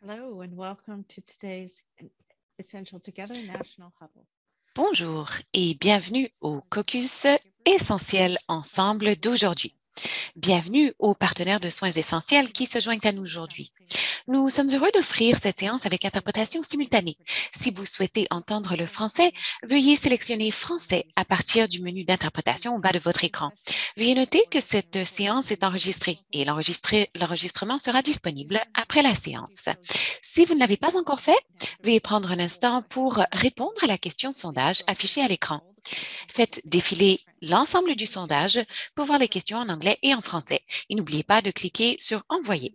Hello and welcome to today's Essential Together National Huddle. Bonjour et bienvenue au caucus essentiel ensemble d'aujourd'hui. Bienvenue aux partenaires de soins essentiels qui se joignent à nous aujourd'hui. Nous sommes heureux d'offrir cette séance avec interprétation simultanée. Si vous souhaitez entendre le français, veuillez sélectionner français à partir du menu d'interprétation au bas de votre écran. Veuillez noter que cette séance est enregistrée et l'enregistrement sera disponible après la séance. Si vous ne l'avez pas encore fait, veuillez prendre un instant pour répondre à la question de sondage affichée à l'écran. Faites défiler l'ensemble du sondage pour voir les questions en anglais et en français. Et n'oubliez pas de cliquer sur « Envoyer ».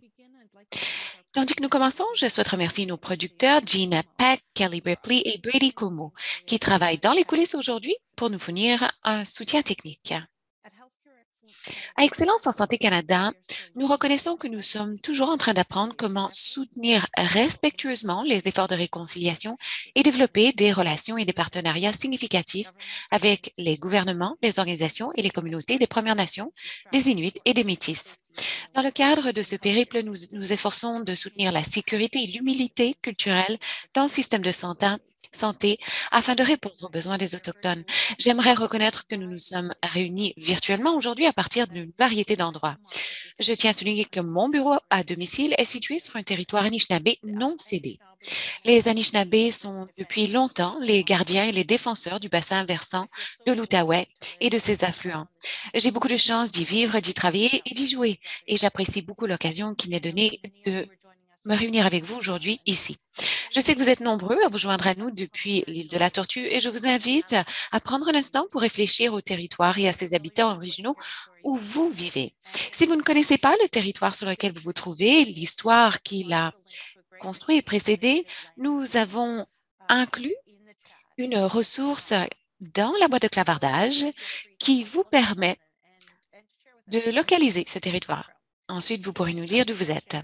Tandis que nous commençons, je souhaite remercier nos producteurs Gina Peck, Kelly Ripley et Brady Como, qui travaillent dans les coulisses aujourd'hui pour nous fournir un soutien technique. À Excellence en Santé Canada, nous reconnaissons que nous sommes toujours en train d'apprendre comment soutenir respectueusement les efforts de réconciliation et développer des relations et des partenariats significatifs avec les gouvernements, les organisations et les communautés des Premières Nations, des Inuits et des Métis. Dans le cadre de ce périple, nous nous efforçons de soutenir la sécurité et l'humilité culturelle dans le système de santé afin de répondre aux besoins des Autochtones. J'aimerais reconnaître que nous nous sommes réunis virtuellement aujourd'hui à partir d'une variété d'endroits. Je tiens à souligner que mon bureau à domicile est situé sur un territoire Anishinaabe non cédé. Les Anishinaabe sont depuis longtemps les gardiens et les défenseurs du bassin versant de l'Outaouais et de ses affluents. J'ai beaucoup de chance d'y vivre, d'y travailler et d'y jouer, et j'apprécie beaucoup l'occasion qui m'est donnée de me réunir avec vous aujourd'hui ici. Je sais que vous êtes nombreux à vous joindre à nous depuis l'île de la Tortue et je vous invite à prendre un instant pour réfléchir au territoire et à ses habitants originaux où vous vivez. Si vous ne connaissez pas le territoire sur lequel vous vous trouvez, l'histoire qu'il a construit et précédé, nous avons inclus une ressource dans la boîte de clavardage qui vous permet de localiser ce territoire. Ensuite, vous pourrez nous dire d'où vous êtes.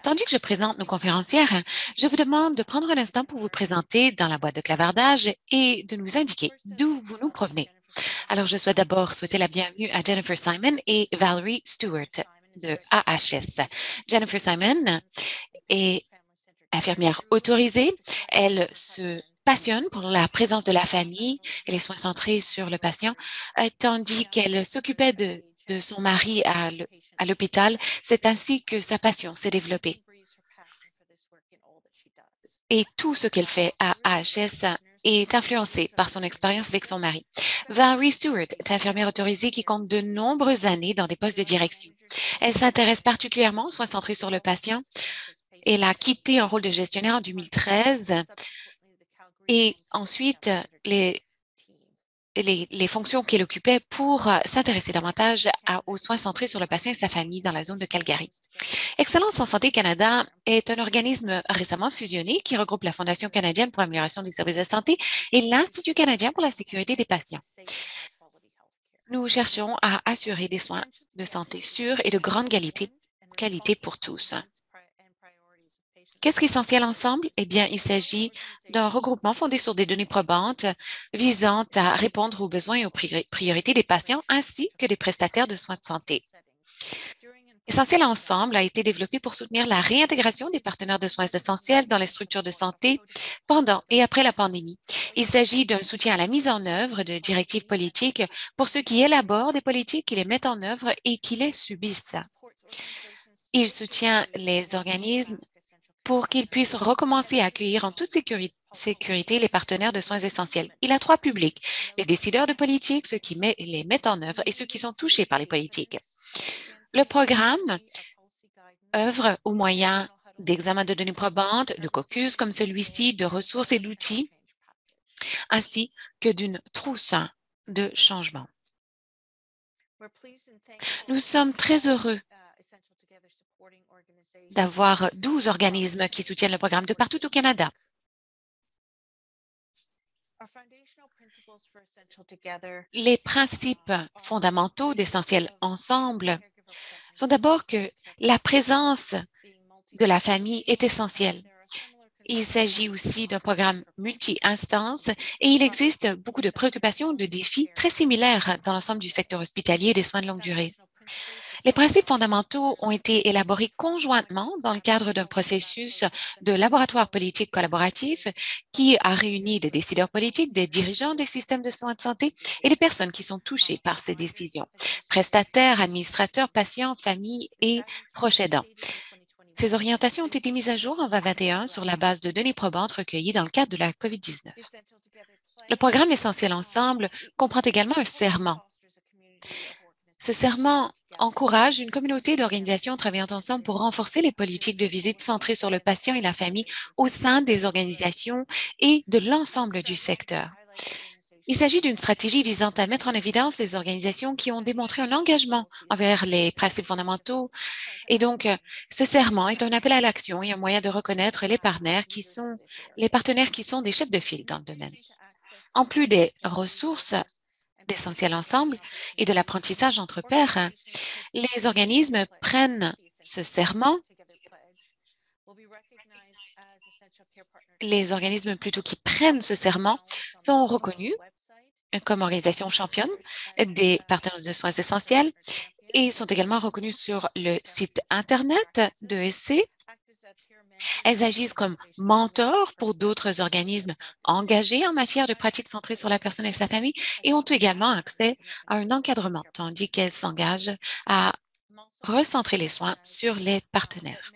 Tandis que je présente nos conférencières, je vous demande de prendre un instant pour vous présenter dans la boîte de clavardage et de nous indiquer d'où vous nous provenez. Alors, je souhaite d'abord souhaiter la bienvenue à Jennifer Simon et Valerie Stewart de AHS. Jennifer Simon est infirmière autorisée. Elle se passionne pour la présence de la famille et les soins centrés sur le patient, tandis qu'elle s'occupait de son mari à l'hôpital. C'est ainsi que sa passion s'est développée. Et tout ce qu'elle fait à AHS est influencé par son expérience avec son mari. Valerie Stewart est infirmière autorisée qui compte de nombreuses années dans des postes de direction. Elle s'intéresse particulièrement aux soins centrés sur le patient. Elle a quitté un rôle de gestionnaire en 2013 et ensuite les fonctions qu'elle occupait pour s'intéresser davantage aux soins centrés sur le patient et sa famille dans la zone de Calgary. Excellence en Santé Canada est un organisme récemment fusionné qui regroupe la Fondation canadienne pour l'amélioration des services de santé et l'Institut canadien pour la sécurité des patients. Nous cherchons à assurer des soins de santé sûrs et de grande qualité pour tous. Qu'est-ce qui est essentiel ensemble? Eh bien, il s'agit d'un regroupement fondé sur des données probantes visant à répondre aux besoins et aux priorités des patients ainsi que des prestataires de soins de santé. Essentiel Ensemble a été développé pour soutenir la réintégration des partenaires de soins essentiels dans les structures de santé pendant et après la pandémie. Il s'agit d'un soutien à la mise en œuvre de directives politiques pour ceux qui élaborent des politiques, qui les mettent en œuvre et qui les subissent. Il soutient les organismes pour qu'ils puissent recommencer à accueillir en toute sécurité les partenaires de soins essentiels. Il a trois publics, les décideurs de politique, ceux qui les mettent en œuvre et ceux qui sont touchés par les politiques. Le programme œuvre au moyen d'examens de données probantes, de caucus comme celui-ci, de ressources et d'outils, ainsi que d'une trousse de changement. Nous sommes très heureux d'avoir 12 organismes qui soutiennent le programme de partout au Canada. Les principes fondamentaux d'Essentiel Ensemble sont d'abord que la présence de la famille est essentielle. Il s'agit aussi d'un programme multi-instance et il existe beaucoup de préoccupations, de défis très similaires dans l'ensemble du secteur hospitalier et des soins de longue durée. Les principes fondamentaux ont été élaborés conjointement dans le cadre d'un processus de laboratoire politique collaboratif qui a réuni des décideurs politiques, des dirigeants des systèmes de soins de santé et les personnes qui sont touchées par ces décisions, prestataires, administrateurs, patients, familles et proches aidants. Ces orientations ont été mises à jour en 2021 sur la base de données probantes recueillies dans le cadre de la COVID-19. Le programme Essentiel Ensemble comprend également un serment. Ce serment encourage une communauté d'organisations travaillant ensemble pour renforcer les politiques de visite centrées sur le patient et la famille au sein des organisations et de l'ensemble du secteur. Il s'agit d'une stratégie visant à mettre en évidence les organisations qui ont démontré un engagement envers les principes fondamentaux. Et donc, ce serment est un appel à l'action et un moyen de reconnaître les partenaires qui sont des chefs de file dans le domaine. En plus des ressources d'Essentiel Ensemble et de l'apprentissage entre pairs, les organismes prennent ce serment. Les organismes plutôt qui prennent ce serment sont reconnus comme organisation championne des partenaires de soins essentiels et sont également reconnus sur le site Internet de SC. Elles agissent comme mentors pour d'autres organismes engagés en matière de pratiques centrées sur la personne et sa famille et ont également accès à un encadrement, tandis qu'elles s'engagent à recentrer les soins sur les partenaires.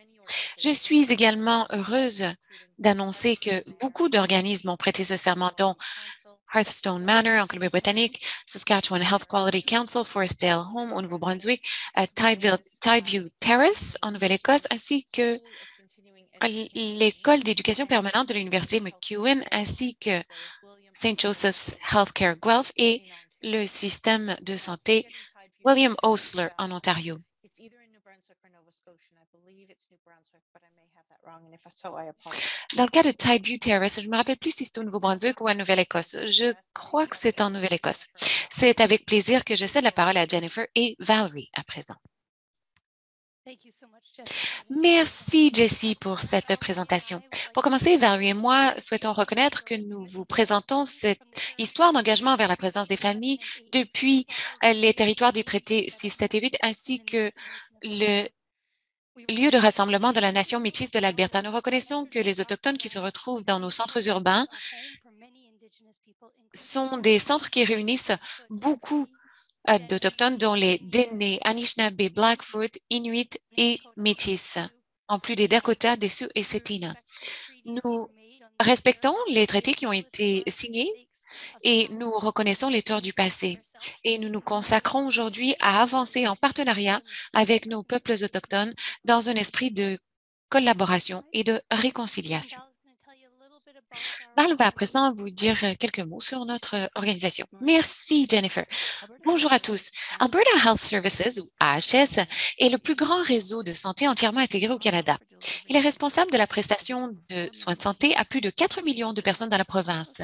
Je suis également heureuse d'annoncer que beaucoup d'organismes ont prêté ce serment, dont Hearthstone Manor en Colombie-Britannique, Saskatchewan Health Quality Council, Forestdale Home au Nouveau-Brunswick, Tideview Terrace en Nouvelle-Écosse, ainsi que l'École d'éducation permanente de l'Université McEwen, ainsi que St. Joseph's Healthcare Guelph et le système de santé William Osler en Ontario. Dans le cas de Tideview Terrace, je ne me rappelle plus si c'est au Nouveau-Brunswick ou à Nouvelle-Écosse. Je crois que c'est en Nouvelle-Écosse. C'est avec plaisir que je cède la parole à Jennifer et Valerie à présent. Merci, Jessie, pour cette présentation. Pour commencer, Valerie et moi souhaitons reconnaître que nous vous présentons cette histoire d'engagement vers la présence des familles depuis les territoires du traité 6, 7 et 8, ainsi que le lieu de rassemblement de la nation métisse de l'Alberta. Nous reconnaissons que les Autochtones qui se retrouvent dans nos centres urbains sont des centres qui réunissent beaucoup d'Autochtones, dont les Dene, Anishinaabe, Blackfoot, Inuit et Métis, en plus des Dakota, des Sioux et Tsetina. Nous respectons les traités qui ont été signés et nous reconnaissons les torts du passé. Et nous nous consacrons aujourd'hui à avancer en partenariat avec nos peuples autochtones dans un esprit de collaboration et de réconciliation. Val va à présent vous dire quelques mots sur notre organisation. Merci, Jennifer. Bonjour à tous. Alberta Health Services, ou AHS, est le plus grand réseau de santé entièrement intégré au Canada. Il est responsable de la prestation de soins de santé à plus de 4 millions de personnes dans la province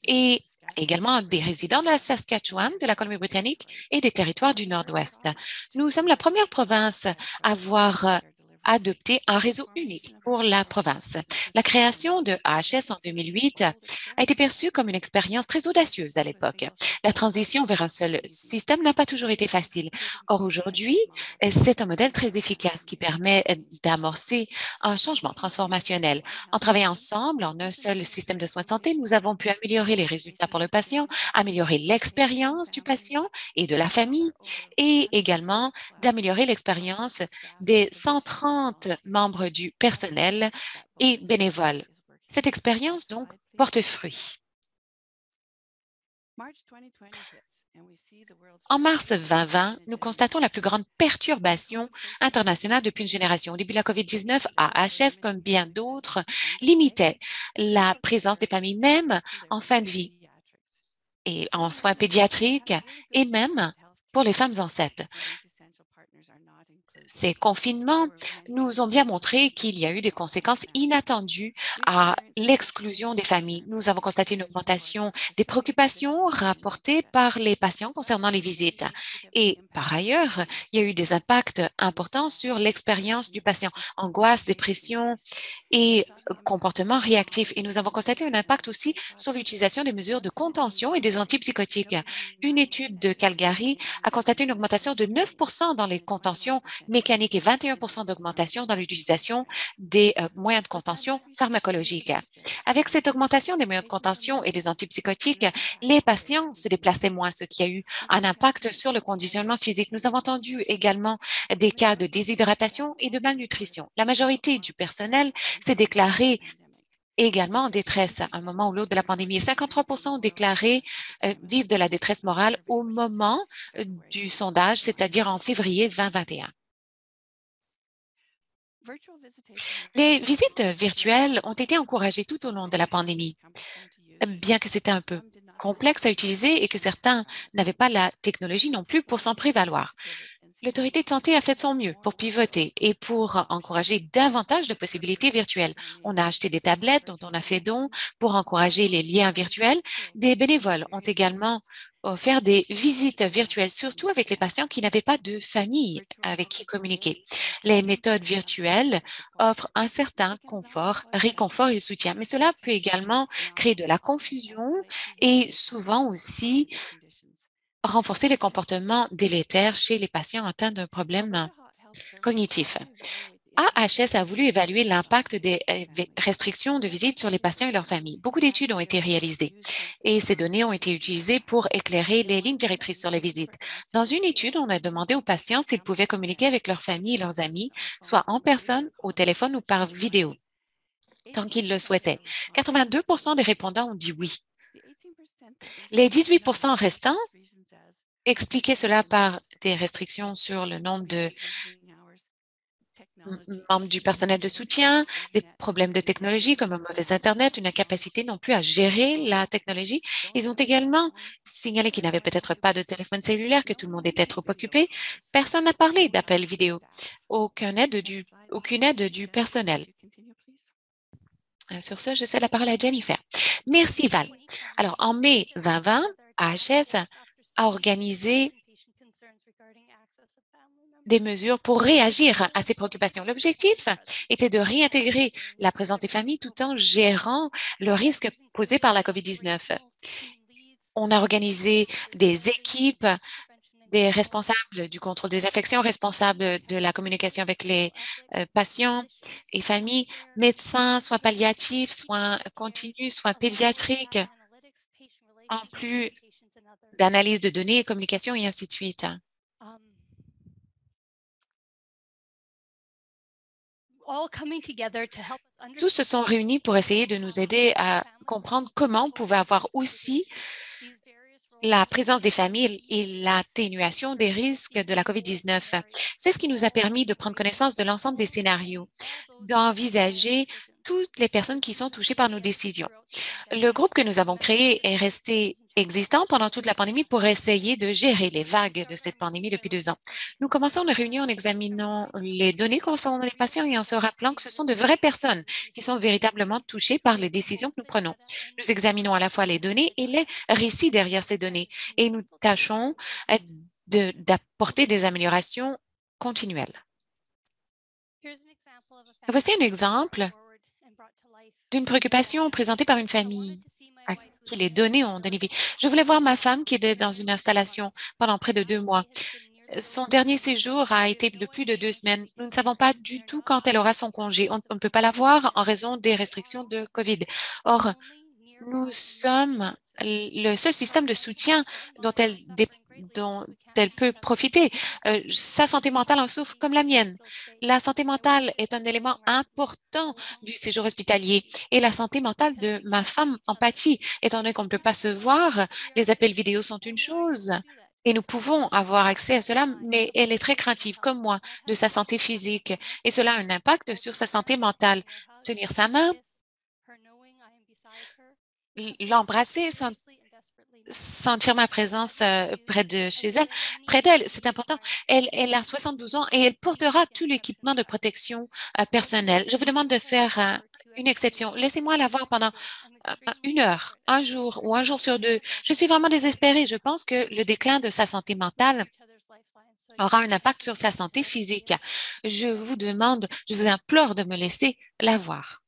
et également des résidents de la Saskatchewan, de la Colombie-Britannique et des territoires du Nord-Ouest. Nous sommes la première province à avoir adopté un réseau unique pour la province. La création de AHS en 2008 a été perçue comme une expérience très audacieuse à l'époque. La transition vers un seul système n'a pas toujours été facile. Or, aujourd'hui, c'est un modèle très efficace qui permet d'amorcer un changement transformationnel. En travaillant ensemble en un seul système de soins de santé, nous avons pu améliorer les résultats pour le patient, améliorer l'expérience du patient et de la famille et également d'améliorer l'expérience des 130 membres du personnel et bénévoles. Cette expérience, donc, porte fruit. En mars 2020, nous constatons la plus grande perturbation internationale depuis une génération. Au début de la COVID-19, AHS, comme bien d'autres, limitait la présence des familles même en fin de vie et en soins pédiatriques et même pour les femmes enceintes. ces confinements nous ont bien montré qu'il y a eu des conséquences inattendues à l'exclusion des familles. Nous avons constaté une augmentation des préoccupations rapportées par les patients concernant les visites. Et par ailleurs, il y a eu des impacts importants sur l'expérience du patient, angoisse, dépression et comportement réactif. Et nous avons constaté un impact aussi sur l'utilisation des mesures de contention et des antipsychotiques. Une étude de Calgary a constaté une augmentation de 9 dans les contentions mécaniques et 21 d'augmentation dans l'utilisation des moyens de contention pharmacologiques. Avec cette augmentation des moyens de contention et des antipsychotiques, les patients se déplaçaient moins, ce qui a eu un impact sur le conditionnement physique. Nous avons entendu également des cas de déshydratation et de malnutrition. La majorité du personnel s'est déclaré également en détresse à un moment ou l'autre de la pandémie. Et 53 ont déclaré vivre de la détresse morale au moment du sondage, c'est-à-dire en février 2021. Les visites virtuelles ont été encouragées tout au long de la pandémie, bien que c'était un peu complexe à utiliser et que certains n'avaient pas la technologie non plus pour s'en prévaloir. L'autorité de santé a fait de son mieux pour pivoter et pour encourager davantage de possibilités virtuelles. On a acheté des tablettes dont on a fait don pour encourager les liens virtuels. Des bénévoles ont également offert des visites virtuelles, surtout avec les patients qui n'avaient pas de famille avec qui communiquer. Les méthodes virtuelles offrent un certain confort, réconfort et soutien, mais cela peut également créer de la confusion et souvent aussi renforcer les comportements délétères chez les patients atteints d'un problème cognitif. AHS a voulu évaluer l'impact des restrictions de visite sur les patients et leurs familles. Beaucoup d'études ont été réalisées et ces données ont été utilisées pour éclairer les lignes directrices sur les visites. Dans une étude, on a demandé aux patients s'ils pouvaient communiquer avec leur famille et leurs amis, soit en personne, au téléphone ou par vidéo, tant qu'ils le souhaitaient. 82 des répondants ont dit oui. Les 18 restants expliquer cela par des restrictions sur le nombre de membres du personnel de soutien, des problèmes de technologie comme un mauvais Internet, une incapacité non plus à gérer la technologie. Ils ont également signalé qu'ils n'avaient peut-être pas de téléphone cellulaire, que tout le monde était trop occupé. Personne n'a parlé d'appel vidéo. Aucune aide du personnel. Sur ce, je cède la parole à Jennifer. Merci, Val. Alors, en mai 2020, AHS a organisé des mesures pour réagir à ces préoccupations. L'objectif était de réintégrer la présence des familles tout en gérant le risque posé par la COVID-19. On a organisé des équipes, des responsables du contrôle des infections, responsables de la communication avec les patients et familles, médecins, soins palliatifs, soins continus, soins pédiatriques, en plus d'analyse de données, communication et ainsi de suite. Tous se sont réunis pour essayer de nous aider à comprendre comment on pouvait avoir aussi la présence des familles et l'atténuation des risques de la COVID-19. C'est ce qui nous a permis de prendre connaissance de l'ensemble des scénarios, d'envisager toutes les personnes qui sont touchées par nos décisions. Le groupe que nous avons créé est resté existant pendant toute la pandémie pour essayer de gérer les vagues de cette pandémie depuis 2 ans. Nous commençons nos réunions en examinant les données concernant les patients et en se rappelant que ce sont de vraies personnes qui sont véritablement touchées par les décisions que nous prenons. Nous examinons à la fois les données et les récits derrière ces données et nous tâchons d'apporter des améliorations continuelles. Voici un exemple d'une préoccupation présentée par une famille à qui les données ont donné vie. Je voulais voir ma femme qui était dans une installation pendant près de 2 mois. Son dernier séjour a été de plus de 2 semaines. Nous ne savons pas du tout quand elle aura son congé. On ne peut pas la voir en raison des restrictions de COVID. Or, nous sommes le seul système de soutien dont elle peut profiter. Sa santé mentale en souffre comme la mienne. La santé mentale est un élément important du séjour hospitalier et la santé mentale de ma femme en pâtit. Étant donné qu'on ne peut pas se voir, les appels vidéo sont une chose et nous pouvons avoir accès à cela, mais elle est très craintive, comme moi, de sa santé physique et cela a un impact sur sa santé mentale. Tenir sa main, l'embrasser sentir ma présence près de chez elle, près d'elle. C'est important. Elle a 72 ans et elle portera tout l'équipement de protection personnelle. Je vous demande de faire une exception. Laissez-moi la voir pendant une heure, un jour ou un jour sur deux. Je suis vraiment désespérée. Je pense que le déclin de sa santé mentale aura un impact sur sa santé physique. Je vous demande, je vous implore de me laisser la voir.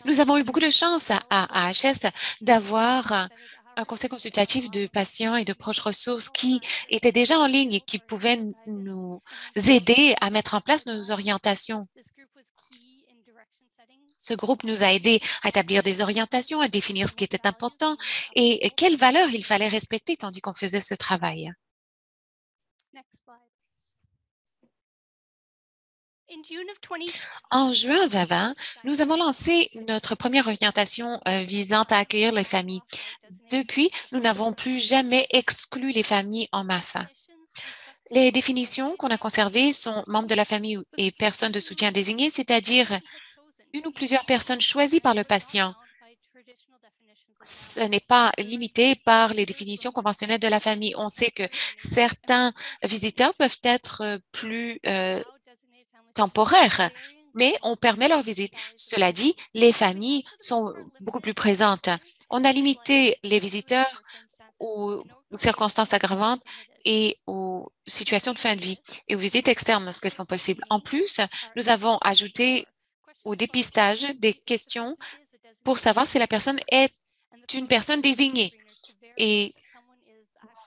Nous avons eu beaucoup de chance à AHS d'avoir un conseil consultatif de patients et de proches ressources qui étaient déjà en ligne et qui pouvaient nous aider à mettre en place nos orientations. Ce groupe nous a aidés à établir des orientations, à définir ce qui était important et quelles valeurs il fallait respecter tandis qu'on faisait ce travail. En juin 2020, nous avons lancé notre première orientation visant à accueillir les familles. Depuis, nous n'avons plus jamais exclu les familles en masse. Les définitions qu'on a conservées sont membres de la famille et personnes de soutien désignées, c'est-à-dire une ou plusieurs personnes choisies par le patient. Ce n'est pas limité par les définitions conventionnelles de la famille. On sait que certains visiteurs peuvent être plus temporaires, mais on permet leur visite. Cela dit, les familles sont beaucoup plus présentes. On a limité les visiteurs aux circonstances aggravantes et aux situations de fin de vie et aux visites externes lorsqu'elles sont possibles. En plus, nous avons ajouté au dépistage des questions pour savoir si la personne est une personne désignée et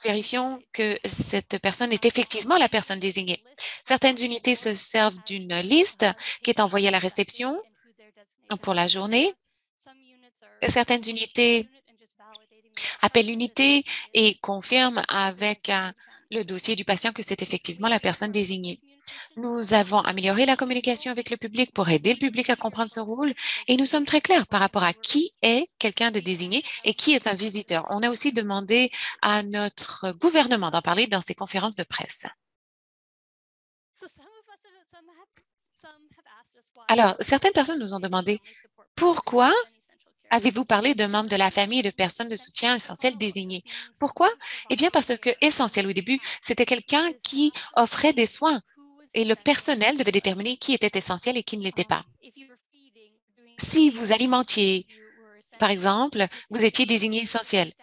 vérifions que cette personne est effectivement la personne désignée. Certaines unités se servent d'une liste qui est envoyée à la réception pour la journée. Certaines unités appellent l'unité et confirment avec le dossier du patient que c'est effectivement la personne désignée. Nous avons amélioré la communication avec le public pour aider le public à comprendre ce rôle et nous sommes très clairs par rapport à qui est quelqu'un de désigné et qui est un visiteur. On a aussi demandé à notre gouvernement d'en parler dans ses conférences de presse. Alors, certaines personnes nous ont demandé pourquoi avez-vous parlé de membres de la famille et de personnes de soutien essentiels désignés? Pourquoi? Eh bien, parce que essentiel au début, c'était quelqu'un qui offrait des soins et le personnel devait déterminer qui était essentiel et qui ne l'était pas. Si vous alimentiez, par exemple, vous étiez désigné essentiel.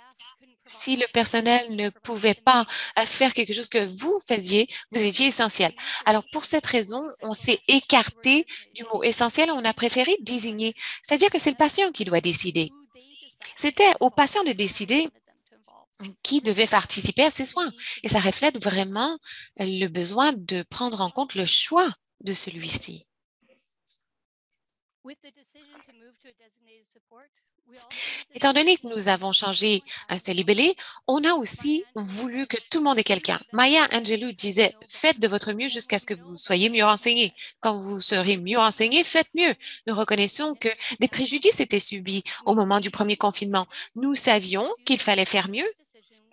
Si le personnel ne pouvait pas faire quelque chose que vous faisiez, vous étiez essentiel. Alors, pour cette raison, on s'est écarté du mot essentiel, on a préféré désigner. C'est-à-dire que c'est le patient qui doit décider. C'était au patient de décider qui devait participer à ces soins. Et ça reflète vraiment le besoin de prendre en compte le choix de celui-ci. Étant donné que nous avons changé à ce libellé, on a aussi voulu que tout le monde ait quelqu'un. Maya Angelou disait, faites de votre mieux jusqu'à ce que vous soyez mieux renseigné. Quand vous serez mieux renseigné, faites mieux. Nous reconnaissons que des préjudices étaient subis au moment du premier confinement. Nous savions qu'il fallait faire mieux.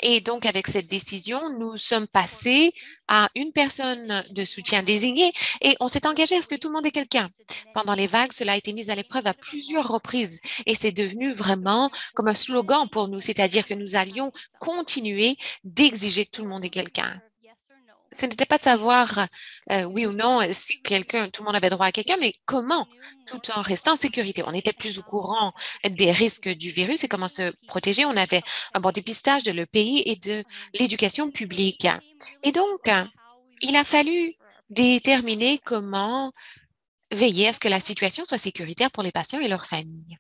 Et donc, avec cette décision, nous sommes passés à une personne de soutien désignée et on s'est engagé à ce que tout le monde ait quelqu'un. Pendant les vagues, cela a été mis à l'épreuve à plusieurs reprises et c'est devenu vraiment comme un slogan pour nous, c'est-à-dire que nous allions continuer d'exiger que tout le monde ait quelqu'un. Ce n'était pas de savoir oui ou non si tout le monde avait droit à quelqu'un, mais comment, tout en restant en sécurité. On était plus au courant des risques du virus et comment se protéger. On avait un bon dépistage de l'EPI et de l'éducation publique. Et donc, il a fallu déterminer comment veiller à ce que la situation soit sécuritaire pour les patients et leurs familles.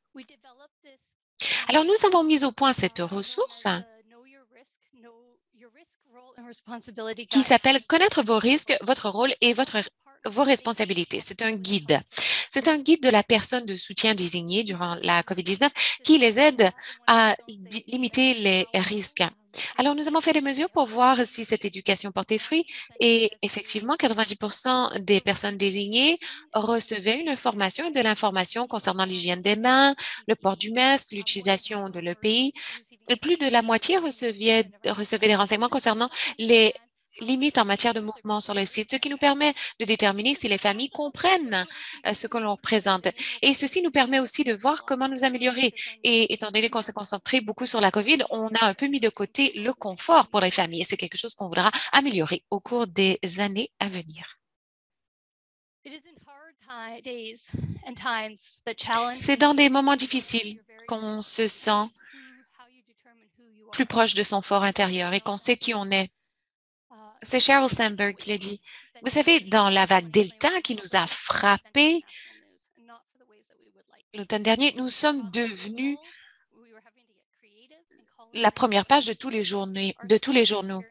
Alors, nous avons mis au point cette ressource qui s'appelle Connaître vos risques, votre rôle et vos responsabilités. C'est un guide. C'est un guide de la personne de soutien désignée durant la COVID-19 qui les aide à limiter les risques. Alors, nous avons fait des mesures pour voir si cette éducation portait fruit et effectivement, 90% des personnes désignées recevaient une information et de l'information concernant l'hygiène des mains, le port du masque, l'utilisation de l'EPI. Plus de la moitié recevait des renseignements concernant les limites en matière de mouvement sur le site, ce qui nous permet de déterminer si les familles comprennent ce que l'on présente. Et ceci nous permet aussi de voir comment nous améliorer. Et étant donné qu'on s'est concentré beaucoup sur la COVID, on a un peu mis de côté le confort pour les familles. Et c'est quelque chose qu'on voudra améliorer au cours des années à venir. C'est dans des moments difficiles qu'on se sent plus proche de son fort intérieur et qu'on sait qui on est. C'est Sheryl Sandberg qui l'a dit. Vous savez, dans la vague Delta qui nous a frappés l'automne dernier, nous sommes devenus la première page de tous les journaux.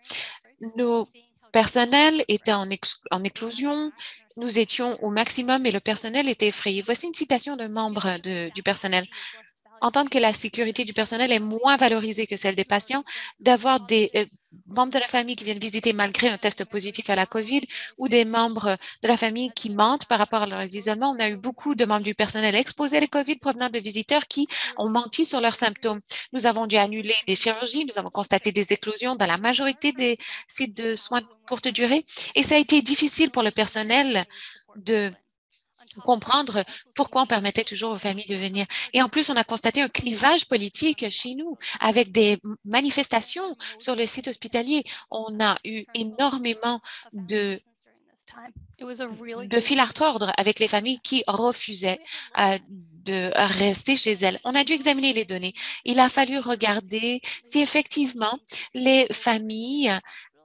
Nos personnels étaient en éclosion. Nous étions au maximum et le personnel était effrayé. Voici une citation d'un membre du personnel. Entendre que la sécurité du personnel est moins valorisée que celle des patients, d'avoir des membres de la famille qui viennent visiter malgré un test positif à la COVID ou des membres de la famille qui mentent par rapport à leur isolement. On a eu beaucoup de membres du personnel exposés à la COVID provenant de visiteurs qui ont menti sur leurs symptômes. Nous avons dû annuler des chirurgies, nous avons constaté des éclosions dans la majorité des sites de soins de courte durée et ça a été difficile pour le personnel de comprendre pourquoi on permettait toujours aux familles de venir. Et en plus, on a constaté un clivage politique chez nous avec des manifestations sur le site hospitalier. On a eu énormément de fil à retordre avec les familles qui refusaient de rester chez elles. On a dû examiner les données. Il a fallu regarder si effectivement les familles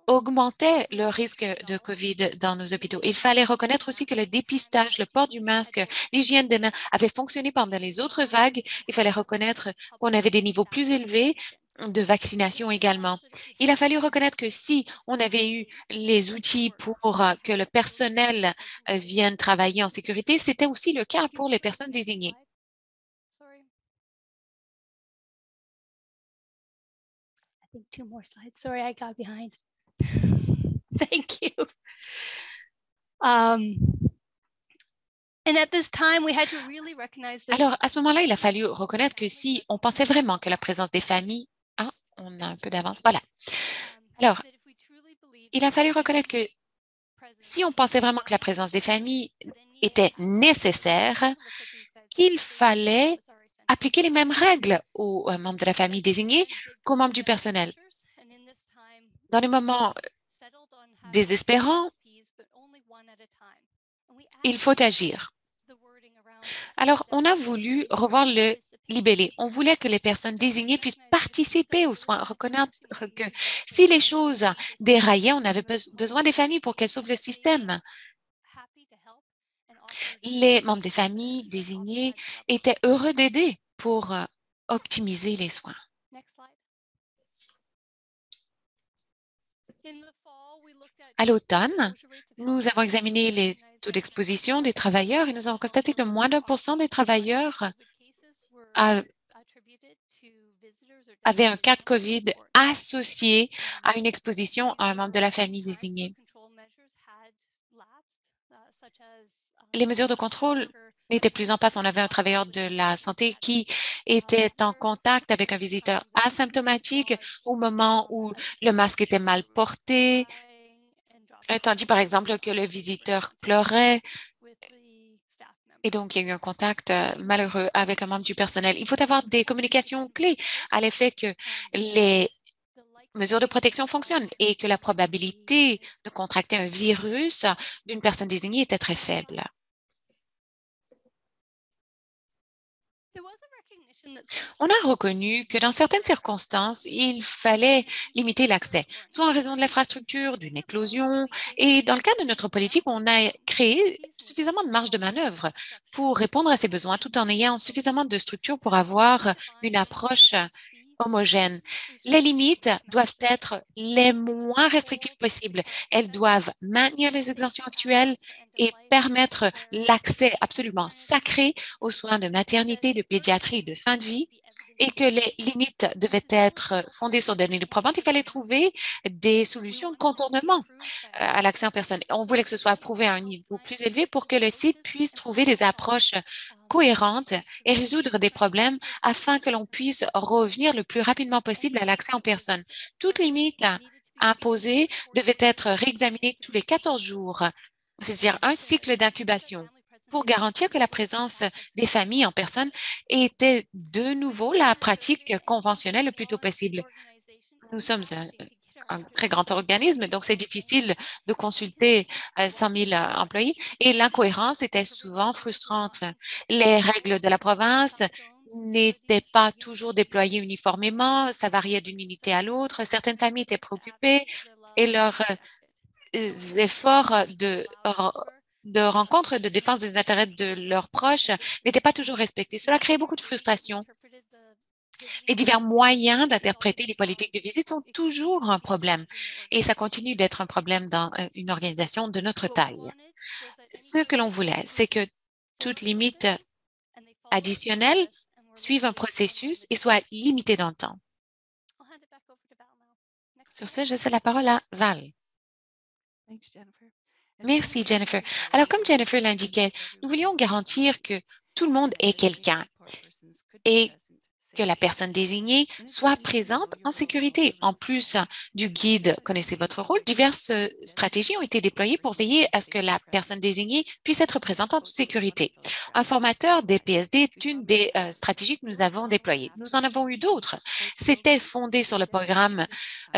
augmentait le risque de COVID dans nos hôpitaux. Il fallait reconnaître aussi que le dépistage, le port du masque, l'hygiène des mains avait fonctionné pendant les autres vagues. Il fallait reconnaître qu'on avait des niveaux plus élevés de vaccination également. Il a fallu reconnaître que si on avait eu les outils pour que le personnel vienne travailler en sécurité, c'était aussi le cas pour les personnes désignées. Two more slides. Sorry, I got behind. Thank you. Alors, à ce moment-là, il a fallu reconnaître que si on pensait vraiment que la présence des familles... Ah, on a un peu d'avance. Voilà. Alors, il a fallu reconnaître que si on pensait vraiment que la présence des familles était nécessaire, il fallait appliquer les mêmes règles aux membres de la famille désignés qu'aux membres du personnel. Dans les moments désespérants, il faut agir. Alors, on a voulu revoir le libellé. On voulait que les personnes désignées puissent participer aux soins, reconnaître que si les choses déraillaient, on avait besoin des familles pour qu'elles sauvent le système. Les membres des familles désignés étaient heureux d'aider pour optimiser les soins. À l'automne, nous avons examiné les taux d'exposition des travailleurs et nous avons constaté que moins d'1% des travailleurs avaient un cas de COVID associé à une exposition à un membre de la famille désigné. Les mesures de contrôle n'étaient plus en place. On avait un travailleur de la santé qui était en contact avec un visiteur asymptomatique au moment où le masque était mal porté, tandis par exemple que le visiteur pleurait. Et donc, il y a eu un contact malheureux avec un membre du personnel. Il faut avoir des communications clés à l'effet que les mesures de protection fonctionnent et que la probabilité de contracter un virus d'une personne désignée était très faible. On a reconnu que dans certaines circonstances, il fallait limiter l'accès, soit en raison de l'infrastructure, d'une éclosion. Et dans le cadre de notre politique, on a créé suffisamment de marge de manœuvre pour répondre à ces besoins tout en ayant suffisamment de structures pour avoir une approche homogène. Les limites doivent être les moins restrictives possibles. Elles doivent maintenir les exemptions actuelles et permettre l'accès absolument sacré aux soins de maternité, de pédiatrie et de fin de vie, et que les limites devaient être fondées sur des données probantes. Il fallait trouver des solutions de contournement à l'accès en personne. On voulait que ce soit approuvé à un niveau plus élevé pour que le site puisse trouver des approches cohérentes et résoudre des problèmes afin que l'on puisse revenir le plus rapidement possible à l'accès en personne. Toute limite imposés devaient être réexaminés tous les 14 jours, c'est-à-dire un cycle d'incubation, pour garantir que la présence des familles en personne était de nouveau la pratique conventionnelle le plus tôt possible. Nous sommes un très grand organisme, donc c'est difficile de consulter 100 000 employés et l'incohérence était souvent frustrante. Les règles de la province n'étaient pas toujours déployées uniformément, ça variait d'une unité à l'autre. Certaines familles étaient préoccupées et leurs efforts de rencontre de défense des intérêts de leurs proches n'étaient pas toujours respectés. Cela créait beaucoup de frustration. Les divers moyens d'interpréter les politiques de visite sont toujours un problème et ça continue d'être un problème dans une organisation de notre taille. Ce que l'on voulait, c'est que toute limite additionnelle suive un processus et soit limitée dans le temps. Sur ce, je cède la parole à Val. Merci, Jennifer. Alors, comme Jennifer l'indiquait, nous voulions garantir que tout le monde est quelqu'un et que la personne désignée soit présente en sécurité. En plus du guide « Connaissez votre rôle », diverses stratégies ont été déployées pour veiller à ce que la personne désignée puisse être présente en toute sécurité. Un formateur des PSD est une des stratégies que nous avons déployées. Nous en avons eu d'autres. C'était fondé sur le programme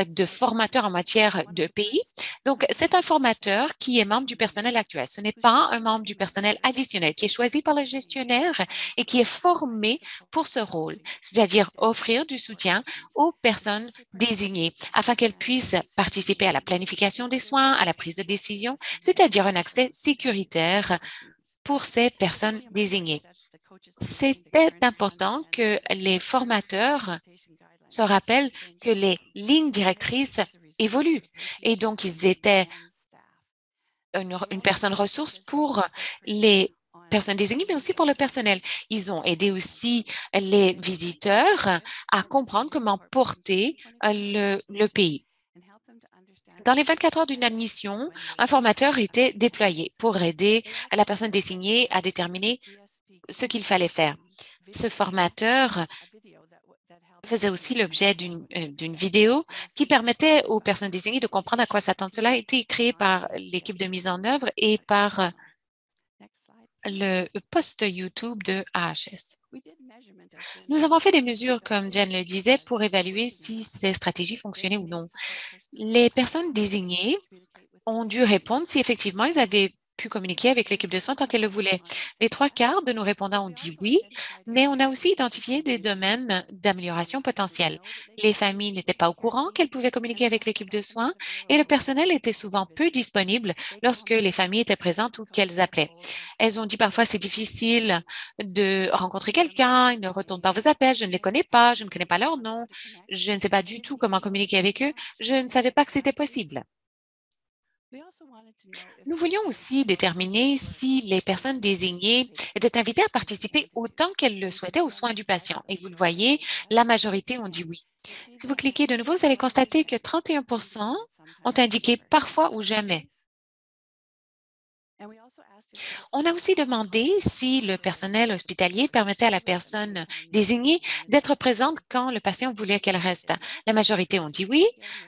de formateurs en matière de pays. Donc, c'est un formateur qui est membre du personnel actuel. Ce n'est pas un membre du personnel additionnel qui est choisi par le gestionnaire et qui est formé pour ce rôle, c'est-à-dire offrir du soutien aux personnes désignées afin qu'elles puissent participer à la planification des soins, à la prise de décision, c'est-à-dire un accès sécuritaire pour ces personnes désignées. C'était important que les formateurs se rappellent que les lignes directrices évoluent et donc ils étaient une personne ressource pour les personnes désignées, mais aussi pour le personnel. Ils ont aidé aussi les visiteurs à comprendre comment porter le pays. Dans les 24 heures d'une admission, un formateur était déployé pour aider la personne désignée à déterminer ce qu'il fallait faire. Ce formateur faisait aussi l'objet d'une vidéo qui permettait aux personnes désignées de comprendre à quoi s'attendre. Cela a été créé par l'équipe de mise en œuvre et par le post YouTube de AHS. Nous avons fait des mesures, comme Jen le disait, pour évaluer si ces stratégies fonctionnaient ou non. Les personnes désignées ont dû répondre si effectivement ils avaient pu communiquer avec l'équipe de soins tant qu'elle le voulait. Les 3/4 de nos répondants ont dit oui, mais on a aussi identifié des domaines d'amélioration potentielle. Les familles n'étaient pas au courant qu'elles pouvaient communiquer avec l'équipe de soins et le personnel était souvent peu disponible lorsque les familles étaient présentes ou qu'elles appelaient. Elles ont dit parfois c'est difficile de rencontrer quelqu'un, ils ne retournent pas vos appels, je ne les connais pas, je ne connais pas leur nom, je ne sais pas du tout comment communiquer avec eux, je ne savais pas que c'était possible. Nous voulions aussi déterminer si les personnes désignées étaient invitées à participer autant qu'elles le souhaitaient aux soins du patient. Et vous le voyez, la majorité ont dit oui. Si vous cliquez de nouveau, vous allez constater que 31 ont indiqué parfois ou jamais. On a aussi demandé si le personnel hospitalier permettait à la personne désignée d'être présente quand le patient voulait qu'elle reste. La majorité ont dit oui,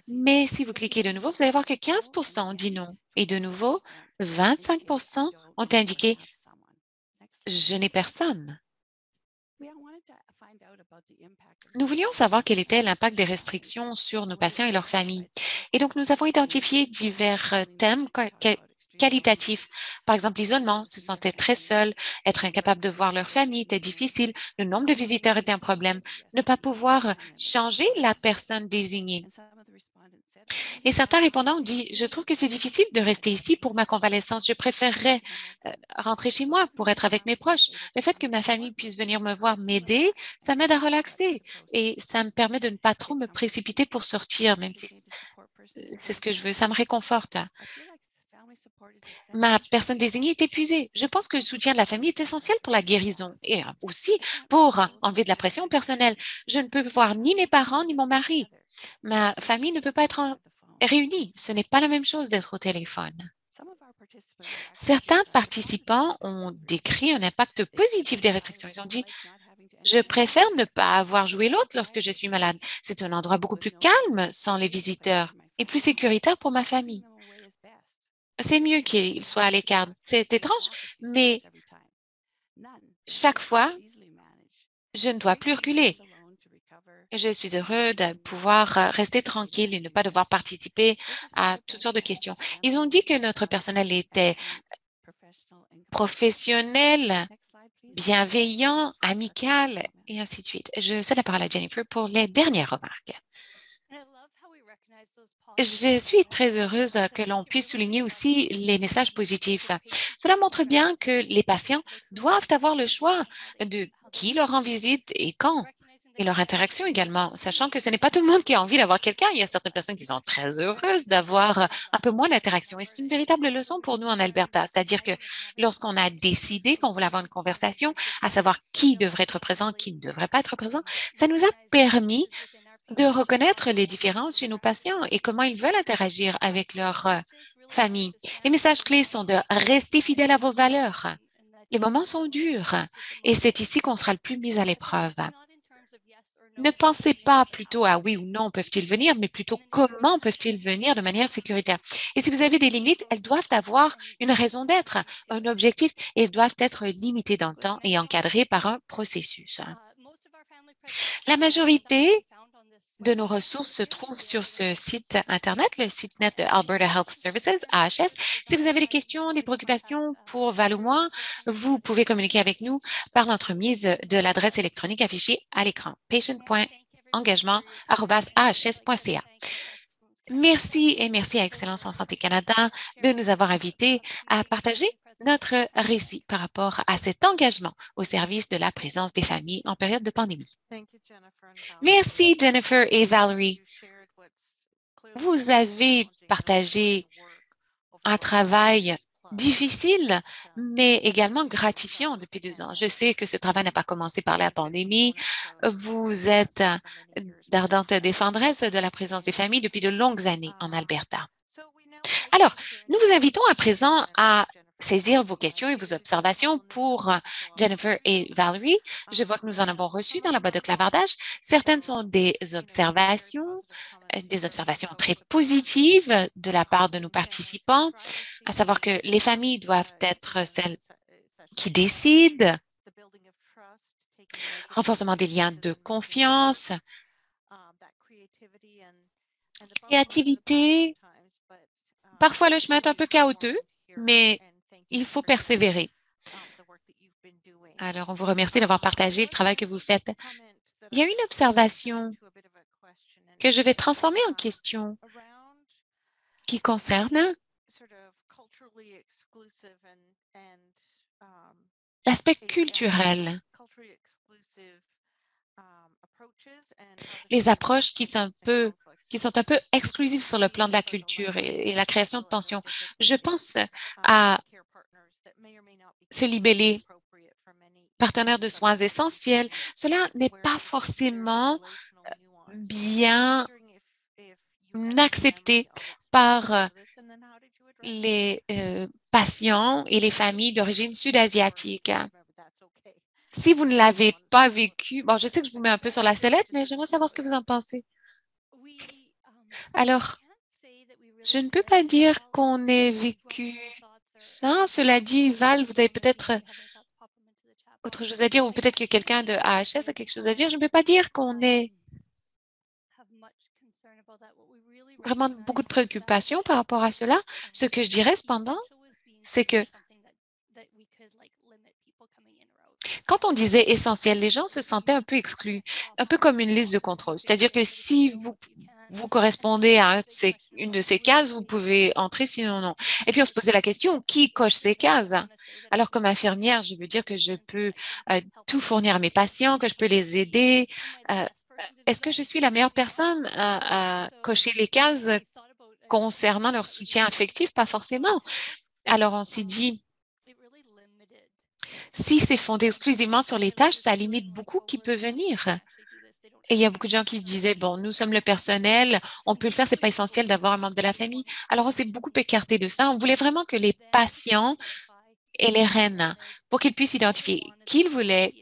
mais si vous cliquez de nouveau, vous allez voir que 15 ont dit non. Et de nouveau, 25 ont indiqué « je n'ai personne ». Nous voulions savoir quel était l'impact des restrictions sur nos patients et leurs familles. Et donc, nous avons identifié divers thèmes qualitatifs. Par exemple, l'isolement, se sentaient très seuls, être incapable de voir leur famille était difficile, le nombre de visiteurs était un problème, ne pas pouvoir changer la personne désignée. Et certains répondants ont dit, je trouve que c'est difficile de rester ici pour ma convalescence. Je préférerais rentrer chez moi pour être avec mes proches. Le fait que ma famille puisse venir me voir m'aider, ça m'aide à relaxer et ça me permet de ne pas trop me précipiter pour sortir, même si c'est ce que je veux. Ça me réconforte. Ma personne désignée est épuisée. Je pense que le soutien de la famille est essentiel pour la guérison et aussi pour enlever de la pression personnelle. Je ne peux voir ni mes parents ni mon mari. Ma famille ne peut pas être réunie. Ce n'est pas la même chose d'être au téléphone. Certains participants ont décrit un impact positif des restrictions. Ils ont dit, je préfère ne pas avoir joué l'autre lorsque je suis malade. C'est un endroit beaucoup plus calme sans les visiteurs. et plus sécuritaire pour ma famille. C'est mieux qu'ils soient à l'écart. C'est étrange, mais chaque fois, je ne dois plus reculer. Je suis heureux de pouvoir rester tranquille et ne pas devoir participer à toutes sortes de questions. Ils ont dit que notre personnel était professionnel, bienveillant, amical et ainsi de suite. Je cède la parole à Jennifer pour les dernières remarques. Je suis très heureuse que l'on puisse souligner aussi les messages positifs. Cela montre bien que les patients doivent avoir le choix de qui leur rend visite et quand, et leur interaction également, sachant que ce n'est pas tout le monde qui a envie d'avoir quelqu'un. Il y a certaines personnes qui sont très heureuses d'avoir un peu moins d'interaction. Et c'est une véritable leçon pour nous en Alberta, c'est-à-dire que lorsqu'on a décidé qu'on voulait avoir une conversation, à savoir qui devrait être présent, qui ne devrait pas être présent, ça nous a permis de reconnaître les différences chez nos patients et comment ils veulent interagir avec leur famille. Les messages clés sont de rester fidèle à vos valeurs. Les moments sont durs et c'est ici qu'on sera le plus mis à l'épreuve. Ne pensez pas plutôt à oui ou non peuvent-ils venir, mais plutôt comment peuvent-ils venir de manière sécuritaire. Et si vous avez des limites, elles doivent avoir une raison d'être, un objectif, et elles doivent être limitées dans le temps et encadrées par un processus. La majorité de nos ressources se trouvent sur ce site Internet, le site net de Alberta Health Services, AHS. Si vous avez des questions, des préoccupations pour Val ou moi, vous pouvez communiquer avec nous par l'entremise de l'adresse électronique affichée à l'écran, patient.engagement@ahs.ca. Merci et merci à Excellence en Santé Canada de nous avoir invités à partager notre récit par rapport à cet engagement au service de la présence des familles en période de pandémie. Merci Jennifer et Valerie. Vous avez partagé un travail difficile, mais également gratifiant depuis 2 ans. Je sais que ce travail n'a pas commencé par la pandémie. Vous êtes d'ardentes défendresses de la présence des familles depuis de longues années en Alberta. Alors, nous vous invitons à présent à saisir vos questions et vos observations pour Jennifer et Valerie. Je vois que nous en avons reçu dans la boîte de clavardage. Certaines sont des observations très positives de la part de nos participants, à savoir que les familles doivent être celles qui décident, renforcement des liens de confiance, créativité. Parfois, le chemin est un peu chaotique, mais il faut persévérer. Alors, on vous remercie d'avoir partagé le travail que vous faites. Il y a une observation que je vais transformer en question qui concerne l'aspect culturel, les approches qui sont un peu exclusives sur le plan de la culture et la création de tensions. Je pense à ce libellé partenaire de soins essentiels. Cela n'est pas forcément bien accepté par les patients et les familles d'origine sud-asiatique. Si vous ne l'avez pas vécu, bon, je sais que je vous mets un peu sur la sellette, mais j'aimerais savoir ce que vous en pensez. Alors, je ne peux pas dire qu'on ait vécu ça. Cela dit, Val, vous avez peut-être autre chose à dire, ou peut-être que quelqu'un de AHS a quelque chose à dire. Je ne peux pas dire qu'on ait vraiment beaucoup de préoccupations par rapport à cela. Ce que je dirais cependant, c'est que quand on disait essentiel, les gens se sentaient un peu exclus, un peu comme une liste de contrôle. C'est-à-dire que si vous correspondez à une de ces cases, vous pouvez entrer, sinon non. Et puis, on se posait la question, qui coche ces cases? Alors, comme infirmière, je veux dire que je peux tout fournir à mes patients, que je peux les aider. Est-ce que je suis la meilleure personne à cocher les cases concernant leur soutien affectif? Pas forcément. Alors, on s'est dit, si c'est fondé exclusivement sur les tâches, ça limite beaucoup qui peut venir. Et il y a beaucoup de gens qui se disaient, bon, nous sommes le personnel, on peut le faire, c'est pas essentiel d'avoir un membre de la famille. Alors, on s'est beaucoup écarté de ça. On voulait vraiment que les patients aient les rênes pour qu'ils puissent identifier qui ils voulaient,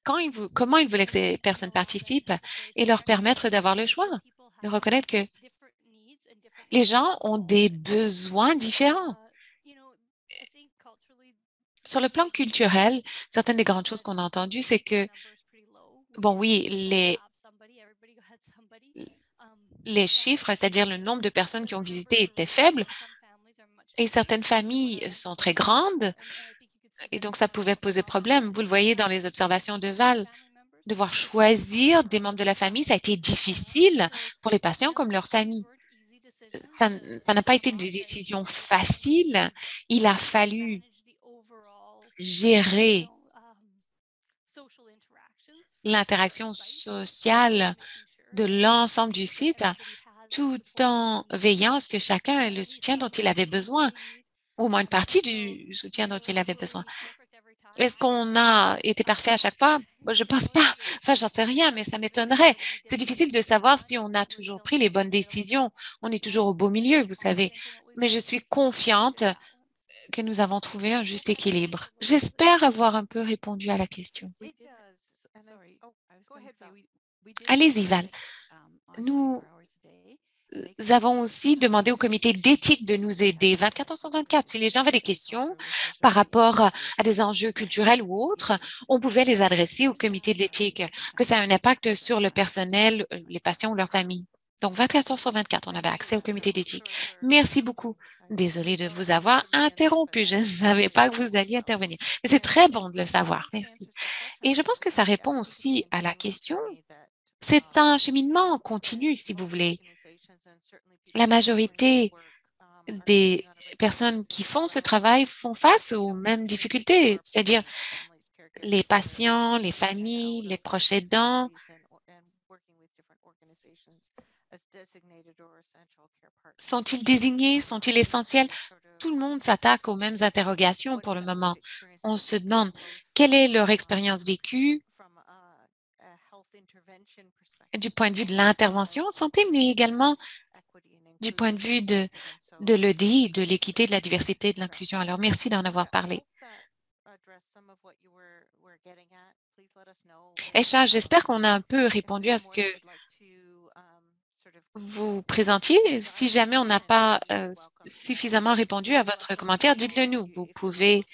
comment ils voulaient que ces personnes participent et leur permettre d'avoir le choix, de reconnaître que Les gens ont des besoins différents. Sur le plan culturel, certaines des grandes choses qu'on a entendues, c'est que, bon, oui, les chiffres, c'est-à-dire le nombre de personnes qui ont visité, étaient faibles et certaines familles sont très grandes et donc ça pouvait poser problème. Vous le voyez dans les observations de Val. Devoir choisir des membres de la famille, ça a été difficile pour les patients comme leur famille. Ça n'a pas été des décisions faciles. Il a fallu gérer l'interaction sociale de l'ensemble du site tout en veillant à ce que chacun ait le soutien dont il avait besoin, au moins une partie du soutien dont il avait besoin. Est-ce qu'on a été parfait à chaque fois? Je pense pas. Enfin, j'en sais rien, mais ça m'étonnerait. C'est difficile de savoir si on a toujours pris les bonnes décisions. On est toujours au beau milieu, vous savez. Mais je suis confiante que nous avons trouvé un juste équilibre. J'espère avoir un peu répondu à la question. Allez-y, Val. Nous avons aussi demandé au comité d'éthique de nous aider 24 heures sur 24. Si les gens avaient des questions par rapport à des enjeux culturels ou autres, on pouvait les adresser au comité de l'éthique, que ça a un impact sur le personnel, les patients ou leurs familles. Donc, 24 heures sur 24, on avait accès au comité d'éthique. Merci beaucoup. Désolée de vous avoir interrompu. Je ne savais pas que vous alliez intervenir. Mais c'est très bon de le savoir. Merci. Et je pense que ça répond aussi à la question. C'est un cheminement continu, si vous voulez. La majorité des personnes qui font ce travail font face aux mêmes difficultés, c'est-à-dire les patients, les familles, les proches aidants. Sont-ils désignés? Sont-ils essentiels? Tout le monde s'attaque aux mêmes interrogations pour le moment. On se demande quelle est leur expérience vécue du point de vue de l'intervention en santé, mais également du point de vue de l'EDI, de l'équité, de la diversité et de l'inclusion. Alors, merci d'en avoir parlé. Esha, j'espère qu'on a un peu répondu à ce que vous présentiez. Si jamais on n'a pas suffisamment répondu à votre commentaire, dites-le nous. Vous pouvez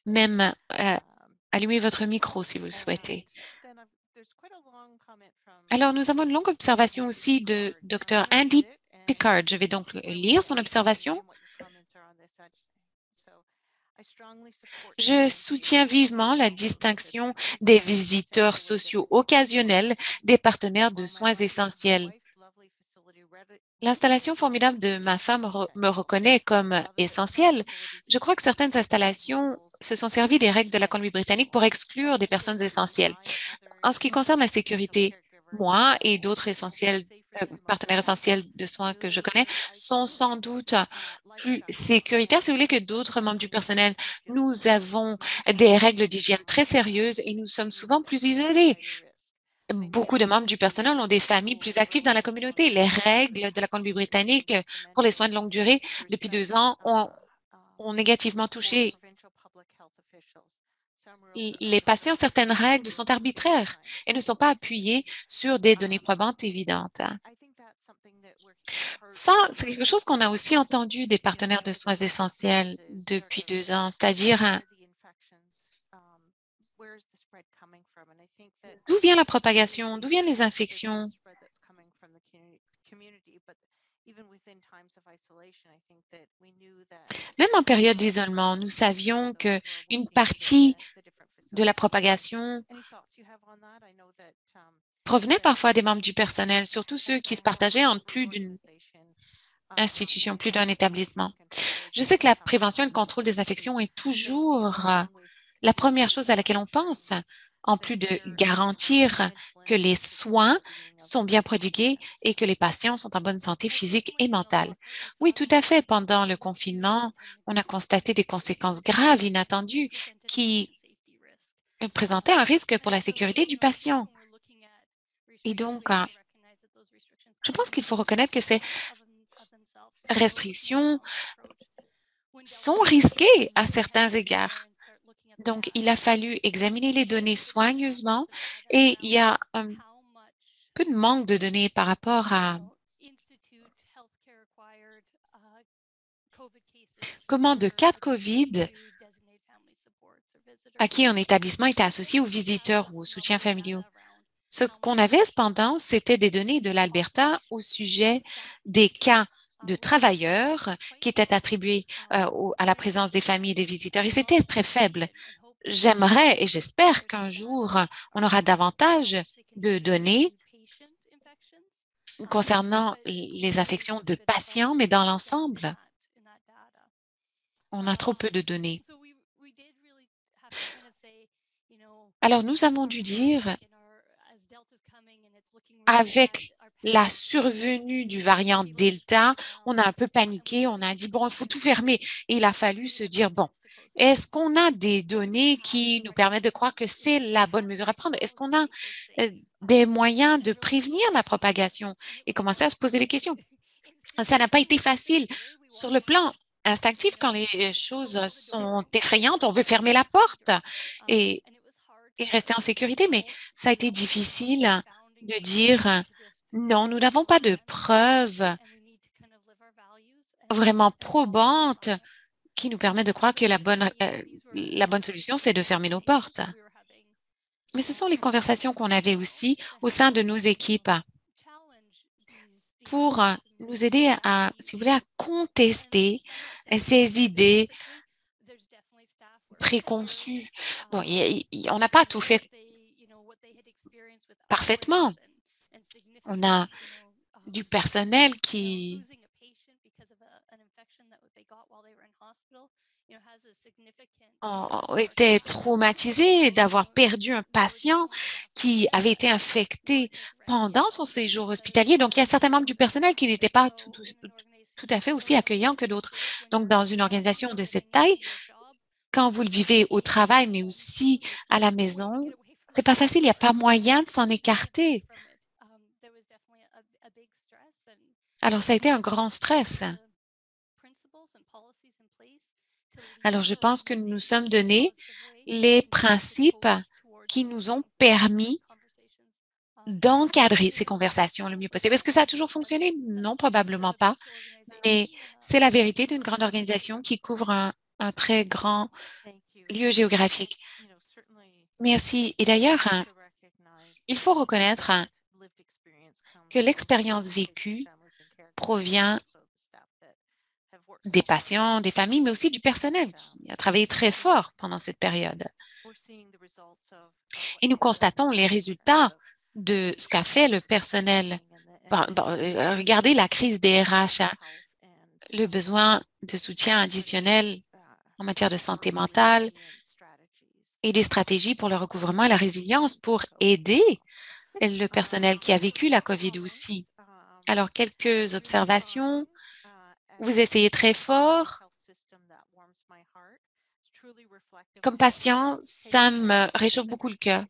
même allumer votre micro si vous le souhaitez. Alors, nous avons une longue observation aussi de Dr. Andy Pickard. Je vais donc lire son observation. Je soutiens vivement la distinction des visiteurs sociaux occasionnels des partenaires de soins essentiels. L'installation formidable de ma femme me reconnaît comme essentielle. Je crois que certaines installations se sont servies des règles de la Colombie-Britannique pour exclure des personnes essentielles. En ce qui concerne la sécurité, moi et d'autres partenaires essentiels de soins que je connais sont sans doute plus sécuritaires, si vous voulez, que d'autres membres du personnel. Nous avons des règles d'hygiène très sérieuses et nous sommes souvent plus isolés. Beaucoup de membres du personnel ont des familles plus actives dans la communauté. Les règles de la Colombie-Britannique pour les soins de longue durée depuis 2 ans ont négativement touché les patients. Certaines règles sont arbitraires et ne sont pas appuyées sur des données probantes évidentes. Ça, c'est quelque chose qu'on a aussi entendu des partenaires de soins essentiels depuis 2 ans, c'est-à-dire d'où vient la propagation, d'où viennent les infections. Même en période d'isolement, nous savions qu'une partie de la propagation provenait parfois des membres du personnel, surtout ceux qui se partageaient entre plus d'une institution, plus d'un établissement. Je sais que la prévention et le contrôle des infections est toujours la première chose à laquelle on pense, en plus de garantir que les soins sont bien prodigués et que les patients sont en bonne santé physique et mentale. Oui, tout à fait. Pendant le confinement, on a constaté des conséquences graves, inattendues, qui présentaient un risque pour la sécurité du patient. Et donc, je pense qu'il faut reconnaître que ces restrictions sont risquées à certains égards. Donc, il a fallu examiner les données soigneusement et il y a un peu de manque de données par rapport à comment de cas de COVID acquis en établissement étaient associés aux visiteurs ou aux soutiens familiaux. Ce qu'on avait cependant, c'était des données de l'Alberta au sujet des cas de travailleurs qui étaient attribués à la présence des familles et des visiteurs. Et c'était très faible. J'aimerais et j'espère qu'un jour, on aura davantage de données concernant les infections de patients, mais dans l'ensemble, on a trop peu de données. Alors, nous avons dû dire, avec la survenue du variant Delta, on a un peu paniqué, on a dit, bon, il faut tout fermer. Et il a fallu se dire, bon, est-ce qu'on a des données qui nous permettent de croire que c'est la bonne mesure à prendre? Est-ce qu'on a des moyens de prévenir la propagation? Et commencer à se poser les questions. Ça n'a pas été facile. Sur le plan instinctif, quand les choses sont effrayantes, on veut fermer la porte et, et rester en sécurité, mais ça a été difficile de dire non, nous n'avons pas de preuves vraiment probantes qui nous permettent de croire que la bonne solution, c'est de fermer nos portes. Mais ce sont les conversations qu'on avait aussi au sein de nos équipes pour nous aider à, si vous voulez, à contester ces idées préconçues. Bon, on n'a pas tout fait parfaitement. On a du personnel qui ont été traumatisés d'avoir perdu un patient qui avait été infecté pendant son séjour hospitalier. Donc, il y a certains membres du personnel qui n'étaient pas tout à fait aussi accueillants que d'autres. Donc, dans une organisation de cette taille, quand vous le vivez au travail, mais aussi à la maison, c'est pas facile. Il n'y a pas moyen de s'en écarter. Alors, ça a été un grand stress. Alors, je pense que nous nous sommes donné les principes qui nous ont permis d'encadrer ces conversations le mieux possible. Est-ce que ça a toujours fonctionné? Non, probablement pas. Mais c'est la vérité d'une grande organisation qui couvre un très grand lieu géographique. Merci. Et d'ailleurs, il faut reconnaître que l'expérience vécue provient des patients, des familles, mais aussi du personnel qui a travaillé très fort pendant cette période. Et nous constatons les résultats de ce qu'a fait le personnel. Regardez la crise des RH, le besoin de soutien additionnel en matière de santé mentale et des stratégies pour le recouvrement et la résilience pour aider le personnel qui a vécu la COVID aussi. Alors, quelques observations. Vous essayez très fort. Comme patient, ça me réchauffe beaucoup le cœur.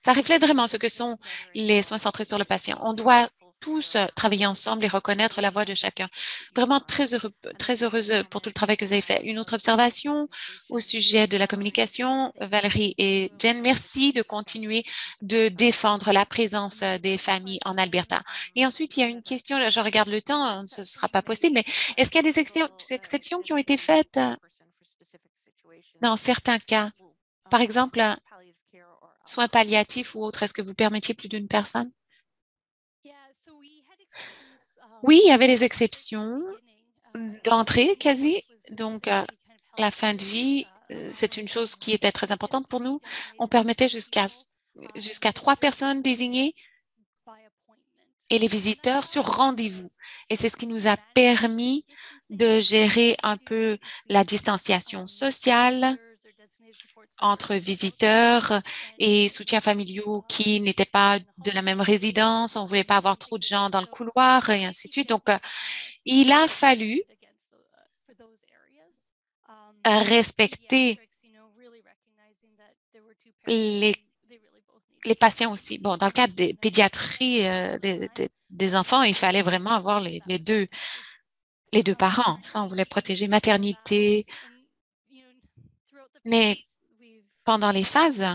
Ça reflète vraiment ce que sont les soins centrés sur le patient. On doit tous travailler ensemble et reconnaître la voix de chacun. Vraiment très heureuse pour tout le travail que vous avez fait. Une autre observation au sujet de la communication. Valérie et Jen, merci de continuer de défendre la présence des familles en Alberta. Et ensuite, il y a une question, là, je regarde le temps, ce ne sera pas possible, mais est-ce qu'il y a des exceptions qui ont été faites dans certains cas? Par exemple, soins palliatifs ou autres, est-ce que vous permettiez plus d'une personne? Oui, il y avait des exceptions d'entrée quasi. Donc, la fin de vie, c'est une chose qui était très importante pour nous. On permettait jusqu'à 3 personnes désignées et les visiteurs sur rendez-vous. Et c'est ce qui nous a permis de gérer un peu la distanciation sociale entre visiteurs et soutiens familiaux qui n'étaient pas de la même résidence. On ne voulait pas avoir trop de gens dans le couloir et ainsi de suite. Donc, il a fallu respecter les patients aussi. Bon, dans le cadre des pédiatries des enfants, il fallait vraiment avoir les deux parents. Ça, on voulait protéger maternité. Mais pendant les phases,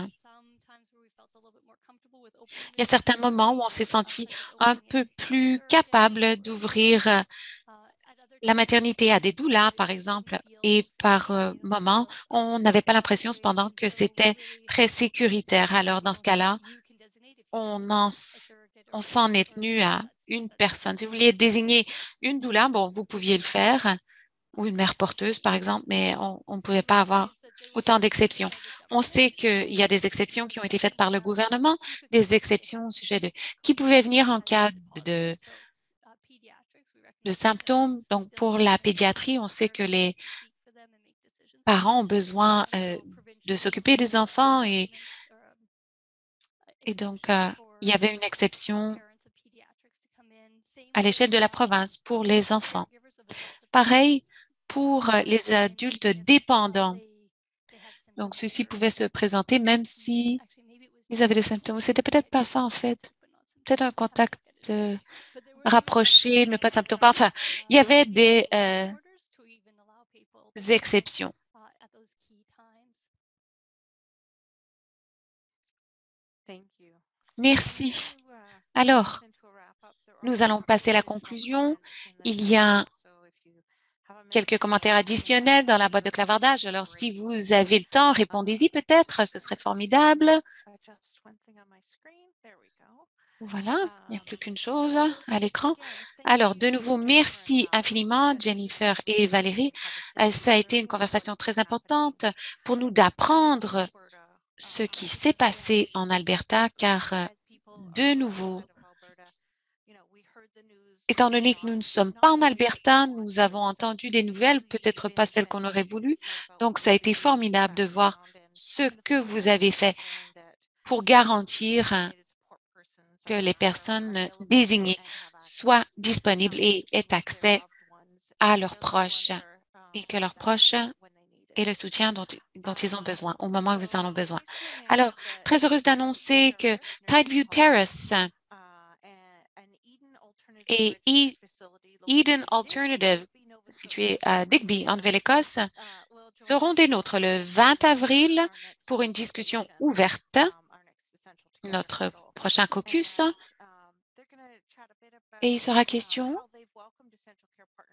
il y a certains moments où on s'est senti un peu plus capable d'ouvrir la maternité a des doulas, par exemple, et par moment, on n'avait pas l'impression cependant que c'était très sécuritaire. Alors, dans ce cas-là, on s'en est tenu à une personne. Si vous vouliez désigner une doula, bon, vous pouviez le faire, ou une mère porteuse, par exemple, mais on ne pouvait pas avoir autant d'exceptions. On sait qu'il y a des exceptions qui ont été faites par le gouvernement, des exceptions au sujet de qui pouvait venir en cas de symptômes. Donc, pour la pédiatrie, on sait que les parents ont besoin de s'occuper des enfants et donc, il y avait une exception à l'échelle de la province pour les enfants. Pareil pour les adultes dépendants. Donc, ceux-ci pouvaient se présenter même si ils avaient des symptômes. C'était peut-être pas ça, en fait. Peut-être un contact rapproché, mais pas de symptômes. Enfin, il y avait des exceptions. Merci. Alors, nous allons passer à la conclusion. Il y a quelques commentaires additionnels dans la boîte de clavardage. Alors, si vous avez le temps, répondez-y peut-être. Ce serait formidable. Voilà, il n'y a plus qu'une chose à l'écran. Alors, de nouveau, merci infiniment, Jennifer et Valérie. Ça a été une conversation très importante pour nous d'apprendre ce qui s'est passé en Alberta, car de nouveau, étant donné que nous ne sommes pas en Alberta, nous avons entendu des nouvelles, peut-être pas celles qu'on aurait voulu. Donc, ça a été formidable de voir ce que vous avez fait pour garantir que les personnes désignées soient disponibles et aient accès à leurs proches et que leurs proches aient le soutien dont ils ont besoin au moment où ils en ont besoin. Alors, très heureuse d'annoncer que Tideview Terrace et Eden Alternative, situé à Digby, en Nouvelle-Écosse, seront des nôtres le 20 avril pour une discussion ouverte, notre prochain caucus, et il sera question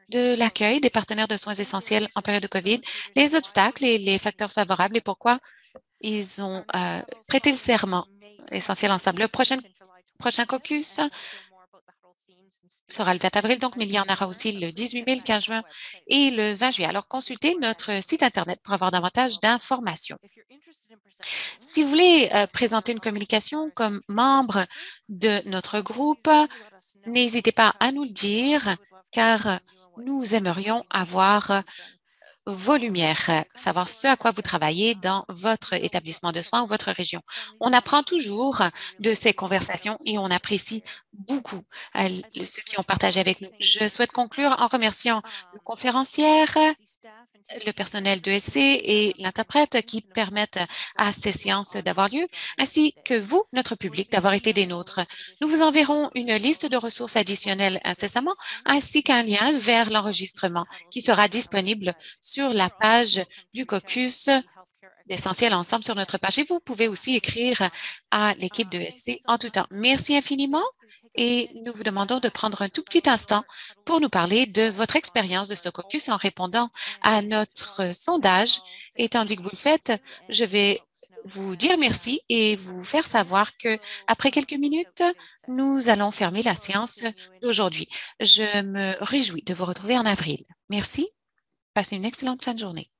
de l'accueil des partenaires de soins essentiels en période de COVID, les obstacles et les facteurs favorables et pourquoi ils ont prêté le serment essentiel ensemble. Le prochain caucus sera le 20 avril, donc, mais il y en aura aussi le 18 mai, le 15 juin et le 20 juillet. Alors, consultez notre site Internet pour avoir davantage d'informations. Si vous voulez présenter une communication comme membre de notre groupe, n'hésitez pas à nous le dire, car nous aimerions avoir vos lumières, savoir ce à quoi vous travaillez dans votre établissement de soins ou votre région. On apprend toujours de ces conversations et on apprécie beaucoup ceux qui ont partagé avec nous. Je souhaite conclure en remerciant nos conférencières, le personnel de SC et l'interprète qui permettent à ces séances d'avoir lieu, ainsi que vous, notre public, d'avoir été des nôtres. Nous vous enverrons une liste de ressources additionnelles incessamment, ainsi qu'un lien vers l'enregistrement qui sera disponible sur la page du caucus d'Essentiel Ensemble sur notre page. Et vous pouvez aussi écrire à l'équipe de SC en tout temps. Merci infiniment. Et nous vous demandons de prendre un tout petit instant pour nous parler de votre expérience de ce caucus en répondant à notre sondage. Et tandis que vous le faites, je vais vous dire merci et vous faire savoir que après quelques minutes, nous allons fermer la séance d'aujourd'hui. Je me réjouis de vous retrouver en avril. Merci. Passez une excellente fin de journée.